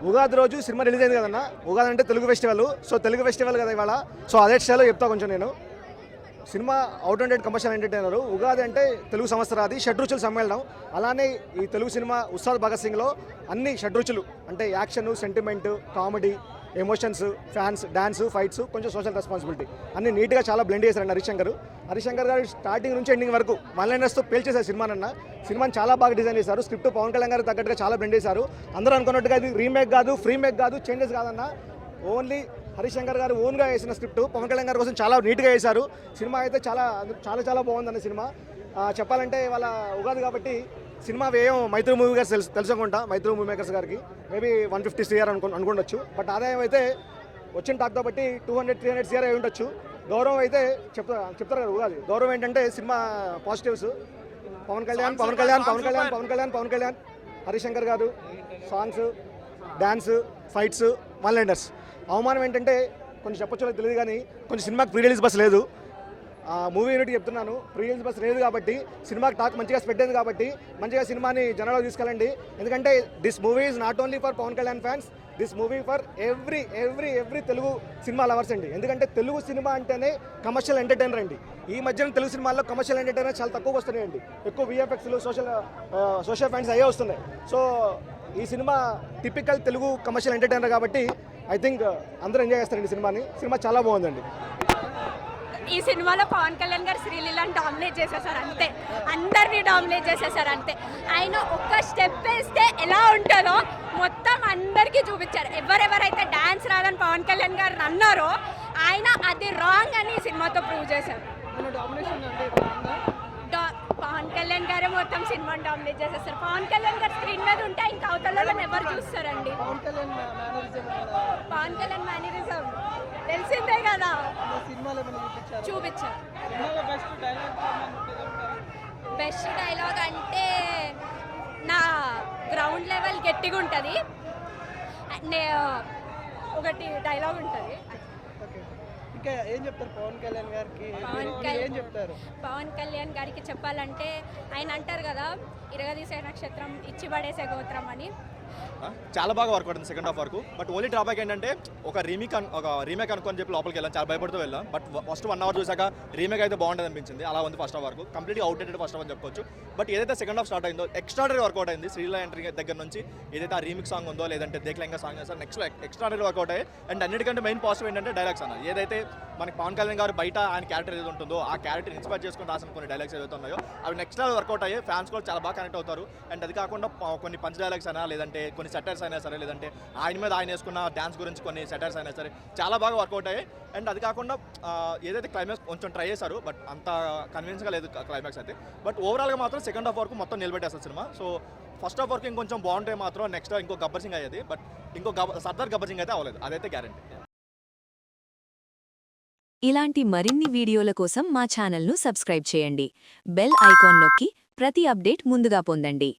ఉగాది రోజు cinema release అయింది కదన్న. ఉగాది అంటే Telugu festival. So Telugu festival కదా ఇవాళ. సో అదే స్టైల్లో చెప్తా కొంచెం నేను. Cinema out and commercial entertainer. Ugadi అంటే తెలుగు సంవత్సరాది షడ్రుచులు సమ్మేళనం. అలానే ఈ తెలుగు సినిమా ఉస్తాద్ భగత్ సింగ్లో అన్ని షడ్రుచులు అంటే action, sentiment, comedy, emotions, fans, dance, fights, కొంచెం సోషల్ రెస్పాన్సిబిలిటీ అన్ని నీట్గా చాలా బ్లెండ్ చేశారండి హరిశంకర్ గారు స్టార్టింగ్ నుంచి ఎండింగ్ వరకు వన్ లైనర్స్తో పేల్చేశారు సినిమాని చాలా బాగా డిజైన్ చేశారు. స్క్రిప్ట్ పవన్ కళ్యాణ్ గారు తగ్గట్టుగా చాలా బ్లెండ్ చేశారు. అందరూ అనుకున్నట్టుగా ఇది రీమేక్ కాదు, ఫ్రీ మేక్ కాదు, చేంజెస్ కాదన్న. ఓన్లీ హరిశంకర్ గారు ఓన్గా వేసిన స్క్రిప్ట్ పవన్ కళ్యాణ్ గారి కోసం చాలా నీట్గా వేశారు. సినిమా అయితే చాలా చాలా చాలా బాగుందన్న సినిమా. చెప్పాలంటే వాళ్ళ ఉగాది కాబట్టి సినిమా వ్యయం మైత్రి మూవీ గారు తెలుసుకుంటా. మైత్రి మూవీ మేకర్స్ గారికి మేబీ 150 CR అనుకోండొచ్చు. బట్ ఆదాయం అయితే వచ్చిన టాక్తో బట్టి 200-300 CR అయి ఉండొచ్చు. గౌరవం అయితే చెప్తారు కదా ఉగాది. గౌరవం ఏంటంటే సినిమా పాజిటివ్స్ పవన్ కళ్యాణ్, హరిశంకర్ గారు, songs, dance, fights, one liners. అవమానం ఏంటంటే కొంచెం చెప్పొచ్చో తెలియదు కానీ కొంచెం సినిమాకి ప్రీ రిలీజ్ బస్ లేదు. మూవీ యూనిట్ చెప్తున్నాను, ప్రీ రిలీజ్ బస్ లేదు కాబట్టి సినిమాకి టాక్ మంచిగా స్ప్రెడ్ అయింది కాబట్టి మంచిగా సినిమాని జనాల్లో తీసుకెళ్ళండి. ఎందుకంటే this movie is not only for Pawan Kalyan fans, this movie for every Telugu cinema lovers అండి. ఎందుకంటే తెలుగు సినిమా అంటేనే కమర్షియల్ ఎంటర్టైనర్ అండి. ఈ మధ్యన తెలుగు సినిమాల్లో కమర్షియల్ ఎంటర్టైనర్ చాలా తక్కువ వస్తున్నాయండి. ఎక్కువ VFXలు, సోషల్ ఫ్యాన్స్ అయ్యే వస్తున్నాయి. సో ఈ cinema typical Telugu commercial entertainer కాబట్టి ఐ థింక్ అందరూ ఎంజాయ్ చేస్తారండి సినిమాని. సినిమా చాలా బాగుందండి. ఈ సినిమాలో పవన్ కళ్యాణ్ గారు శ్రీలీలని డామినేట్ చేసేసారు అంతే, అందరినీ డామినేట్ చేసేసారు అంతే. ఆయన ఒక్క స్టెప్ వేస్తే ఎలా ఉంటుందో మొత్తం అందరికీ చూపించారు. ఎవరెవరైతే డాన్స్ రాదని పవన్ కళ్యాణ్ గారు అన్నారో ఆయన అది రాంగ్ అని ఈ సినిమాతో ప్రూవ్ చేశారు. పవన్ కళ్యాణ్ గారే మొత్తం సినిమాని డామినేట్ చేసేస్తారు. పవన్ కళ్యాణ్ గారు స్క్రీన్ మీద ఉంటే ఇంకా అవతలని ఎవరు చూస్తారండి. పవన్ కళ్యాణ్ మేనరిజం తెలిసిందే కదా, చూపించారు. బెస్ట్ డైలాగ్ అంటే నా గ్రౌండ్ లెవెల్ గట్టిగా ఉంటుంది ఒకటి డైలాగ్ ఉంటుంది. ఏం చెప్తారు పవన్ కళ్యాణ్ గారికి? పవన్ కళ్యాణ్ గారికి చెప్పాలంటే ఆయన అంటారు కదా, ఇరగదీసే నక్షత్రం ఇచ్చి పడేసే గోత్రం అని. చాలా బాగా వర్క్ అవుతుంది సెకండ్ హాఫ్ వరకు. బట్ ఓన్లీ డ్రాబ్యాక్ ఏంటంటే ఒక రీమేక్ అనుకొని చెప్పి లోపలికి వెళ్ళాం, చాలా భయపడుతూ వెళ్ళాం. బట్ ఫస్ట్ 1 అవర్ చూసాక రీమేక్ అయితే బాగుంటుంది అనిపించింది. అలా ఉంది ఫస్ట్ హాఫ్ వరకు. కంప్లీట్గా అవుట్డేటెడ్ ఫస్ట్ హాఫ్ అని చెప్పుకోవచ్చు. బట్ ఏదైతే సెకండ్ హాఫ్ స్టార్ట్ అయిందో ఎక్స్ట్రాడరీ వర్కౌట్ అయింది. శ్రీలా ఎంట్రీ దగ్గర నుంచి ఏదైతే ఆ రీమిక్ సాంగ్ ఉందో లేదంటే దేక్లెంగా song sir next extraordinary work out అయ్యి. అండ్ అన్నిటికంటే మెయిన్ పాజిటివ్ ఏంటంటే డైలాగ్స్ అన్న. ఏదైతే మనకి పవన్ కళ్యాణ్ గారు బయట ఆయన క్యారెక్టర్ ఏది ఉంటుందో ఆ క్యారెక్టర్ ఇన్స్పైర్ చేసుకుని రాసిన కొన్ని డైలాగ్స్ ఏదైతే ఉన్నాయో అవి నెక్స్ట్ లెవెల్ వర్కౌట్ అయ్యి ఫ్యాన్స్ కూడా చాలా బాగా కనెక్ట్ అవుతారు. అండ్ అది కాకుండా కొన్ని పంచ్ డైలాగ్స్ అయినా లేదంటే కొన్ని సెటర్స్ అయినా సరే లేదంటే ఆయన మీద ఆయన వేసుకున్న డ్యాన్స్ గురించి కొన్ని సెటర్స్ అయినా సరే చాలా బాగా వర్కౌట్ అయ్యాయి. అండ్ అది కాకుండా ఏదైతే క్లైమాక్స్ కొంచెం ట్రై చేశారు బట్ అంత కన్విన్స్గా లేదు క్లైమాక్స్ అయితే. బట్ ఓవరాల్గా మాత్రం సెకండ్ హాఫ్ వరకు మొత్తం నిలబెట్టేస్తారు సినిమా. సో ఫస్ట్ హాఫ్ వరకు ఇంకొంచెం బాగుంటే మాత్రం నెక్స్ట్ ఇంకో గబ్బర్ సింగ్ అయ్యేది. బట్ ఇంకో సర్దార్ గబ్బర్ సింగ్ అయితే అవ్వలేదు, అదైతే గ్యారెంటీ. ఇలాంటి మరిన్ని వీడియోల కోసం మా ఛానల్ను సబ్స్క్రైబ్ చేయండి. బెల్ ఐకాన్ నొక్కి ప్రతి అప్డేట్ ముందుగా పొందండి.